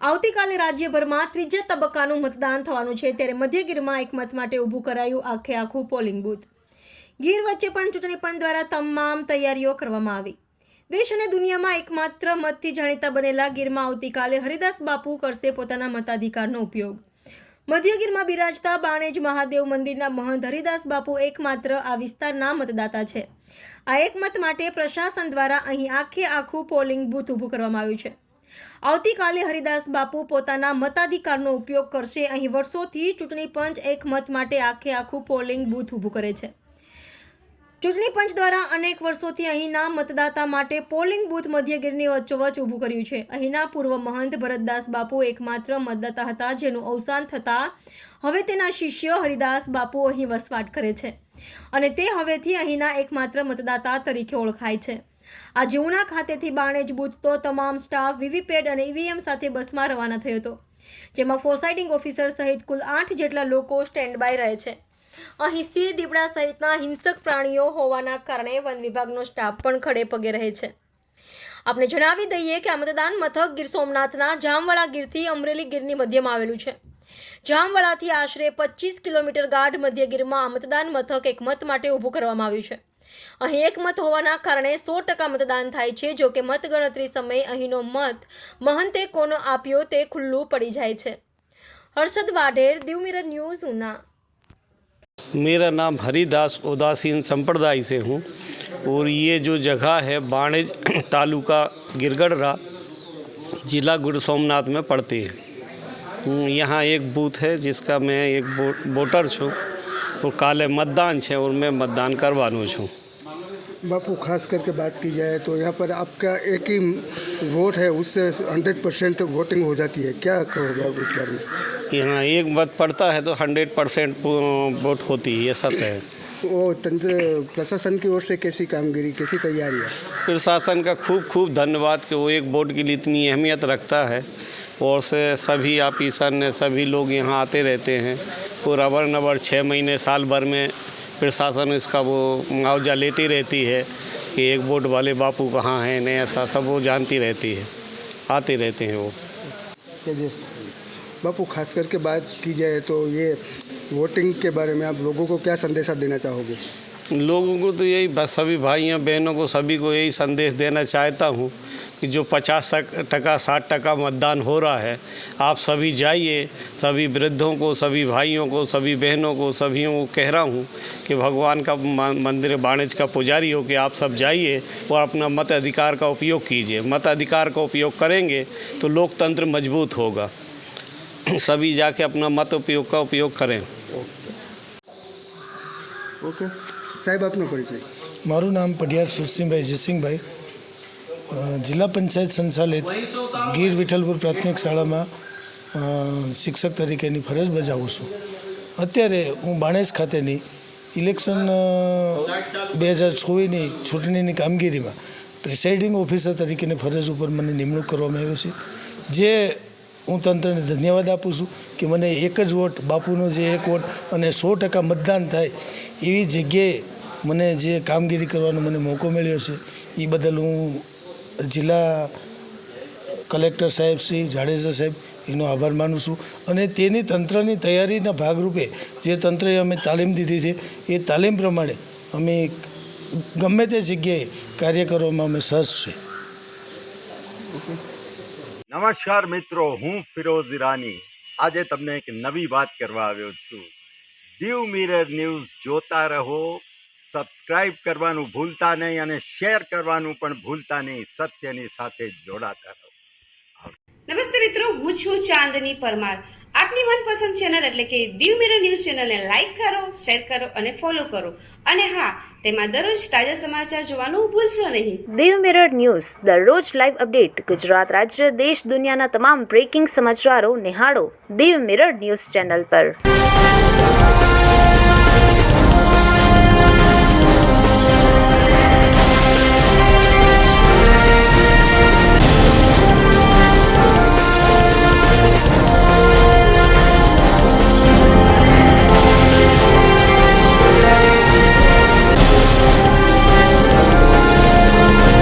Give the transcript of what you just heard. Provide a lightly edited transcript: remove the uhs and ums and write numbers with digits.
આવતીકાલે રાજ્યભરમાં ત્રીજા તબક્કાનું મતદાન થવાનું છે, ત્યારે મધ્ય ગીરમાં એક મત માટે ઊભું કરાયું આખે આખું પોલિંગ બૂથ. ગીર વચ્ચે પણ ચૂંટણી પંચ દ્વારા તમામ તૈયારીઓ કરવામાં આવી. દેશ અને દુનિયામાં એકમાત્ર મતથી જાણીતા બનેલા ગીરમાં આવતીકાલે હરિદાસ બાપુ કરશે પોતાના મતાધિકારનો ઉપયોગ. મધ્ય ગીરમાં બિરાજતા બાણેજ મહાદેવ મંદિરના મહંત હરિદાસ બાપુ એકમાત્ર આ વિસ્તારના મતદાતા છે. આ એક મત માટે પ્રશાસન દ્વારા અહીં આખે આખું પોલિંગ બૂથ ઊભું કરવામાં આવ્યું છે. આવતીકાલે હરિદાસ બાપુ પોતાના મતાધિકારનો ઉપયોગ કરશે. અહીં વર્ષોથી ચૂંટણી પંચ એક મત માટે આખે આખું પોલિંગ બૂથ ઊભું કરે છે. ચૂંટણી પંચ દ્વારા અનેક વર્ષોથી અહીંના મતદાતા માટે પોલિંગ બૂથ મધ્યગીરની વચ્ચોવચ્ચ ઊભું કર્યું છે. અહીંના પૂર્વ મહંત ભરતદાસ બાપુ એકમાત્ર મતદાતા હતા, જેનું અવસાન થતાં હવે તેના શિષ્ય હરિદાસ બાપુ અહીં વસવાટ કરે છે અને તે હવેથી અહીંના એકમાત્ર મતદાતા તરીકે ઓળખાય છે. આજે ઉના ખાતેથી બાણેજ બૂથ તો તમામ સ્ટાફ વીવીપેટ અને ઈવીએમ સાથે બસમાં રવાના થયો હતો, જેમાં પ્રિસાઇડિંગ ઓફિસર સહિત કુલ 8 જેટલા લોકો સ્ટેન્ડ બાય રહે છે. અહીં સિંહ, દીપડા સહિતના હિંસક પ્રાણીઓ હોવાના કારણે વન વિભાગનો સ્ટાફ પણ ખડે પગે રહે છે. આપણે જણાવી દઈએ કે આ મતદાન મથક ગીર સોમનાથના જામવાળા ગીરથી અમરેલી ગીરની મધ્યમાં આવેલું છે. જામવાળાથી આશરે 25 કિલોમીટર ગાઢ મધ્ય ગીરમાં આ મતદાન મથક એક મત માટે ઊભું કરવામાં આવ્યું છે. અહીં એક મત હોવાના કારણે 100% મતદાન થાય છે. જો કે મતગણતરી સમયે અહીંનો મત મહંતે કોનો આપ્યો તે ખુલ્લું પડી જાય છે. હર્ષદ વાઢેર, દીવ મિરર ન્યૂઝ, उना। मेरा नाम हरिदास उदासीन संप्रदाय से हूँ और ये जो जगह है बाणेज तालुका गिरगढ़रा जिला गुर सोमनाथ में पड़ती है। यहाँ एक बूथ है जिसका मैं एक वोटर छूँ और काले मतदान है और मैं मतदान करवानो छूँ। बापू खास करके बात की जाए तो यहाँ पर आपका एक ही वोट है, उससे 100% वोटिंग हो जाती है, क्या कहोगे आप इस बारे में? यहाँ एक मत पड़ता है तो 100% वोट होती है, ये सत्य है। वो तंत्र प्रशासन की ओर से कैसी कामगिरी, कैसी तैयारी है? प्रशासन का खूब खूब धन्यवाद कि वो एक वोट के लिए इतनी अहमियत रखता है और से सभी ऑफिसर ने सभी लोग यहाँ आते रहते हैं और अवर 6 महीने साल भर में प्रशासन इसका वो मुआवजा लेती रहती है कि एक वोट वाले बापू कहाँ हैं, नहीं ऐसा सब वो जानती रहती है, आते रहते हैं वो। बापू खास करके बात की जाए तो ये वोटिंग के बारे में आप लोगों को क्या संदेशा देना चाहोगे? लोगों को तो यही बस सभी भाइयों बहनों को सभी को यही संदेश देना चाहता हूँ कि जो 50% 60% मतदान हो रहा है, आप सभी जाइए। सभी वृद्धों को, सभी भाइयों को, सभी बहनों को, सभी को कह रहा हूँ कि भगवान का मंदिर बाणेज का पुजारी हो कि आप सब जाइए और अपना मत अधिकार का उपयोग कीजिए। मत अधिकार का उपयोग करेंगे तो लोकतंत्र मजबूत होगा। सभी जाके अपना मत उपयोग का उपयोग करें। ओके साहेब, आपનો પરિચય? મારું નામ પઢિયાર સુરસિંહભાઈ જયસિંહભાઈ, જિલ્લા પંચાયત સંચાલિત ગીર વિઠ્ઠલપુર પ્રાથમિક શાળામાં શિક્ષક તરીકેની ફરજ બજાવું છું. અત્યારે હું બાણેજ ખાતેની ઇલેક્શન 2024ની ચૂંટણીની કામગીરીમાં પ્રિસાઇડિંગ ઓફિસર તરીકેની ફરજ ઉપર મને નિમણૂક કરવામાં આવી છે. જે હું તંત્રને ધન્યવાદ આપું છું કે મને એક જ વોટ, બાપુનો જે એક વોટ અને 100% મતદાન થાય એવી જગ્યાએ મને જે કામગીરી કરવાનો મને મોકો મળ્યો છે, એ બદલ હું જિલ્લા કલેક્ટર સાહેબ શ્રી જાડેજા સાહેબ એનો આભાર માનું છું. અને તેની તંત્રની તૈયારીના ભાગરૂપે જે તંત્રએ અમે તાલીમ દીધી છે એ તાલીમ પ્રમાણે અમે ગમે તે જગ્યાએ કાર્ય કરવામાં અમે સહજ છે. નમસ્કાર મિત્રો, હું ફિરોઝ ઈરાની આજે તમને એક નવી વાત કરવા આવ્યો છું. દીવ મિરર ન્યૂઝ જોતા રહો, સબસ્ક્રાઇબ કરવાનું ભૂલતા નહીં અને શેર કરવાનું પણ ભૂલતા નહીં. સત્યની સાથે જોડાતા રહો. નમસ્તે મિત્રો, હું છું ચાંદની પરમાર. આપની મનપસંદ ચેનલ એટલે કે દીવ મિરર ન્યૂઝ ચેનલને લાઈક કરો, શેર કરો અને ફોલો કરો. અને હા, તેમાં દરરોજ તાજા સમાચાર જોવાનું ભૂલશો નહીં. દીવ મિરર ન્યૂઝ દરરોજ લાઈવ અપડેટ, ગુજરાત રાજ્ય, દેશ દુનિયાના તમામ બ્રેકિંગ સમાચારો નિહાળો દીવ મિરર ન્યૂઝ ચેનલ પર.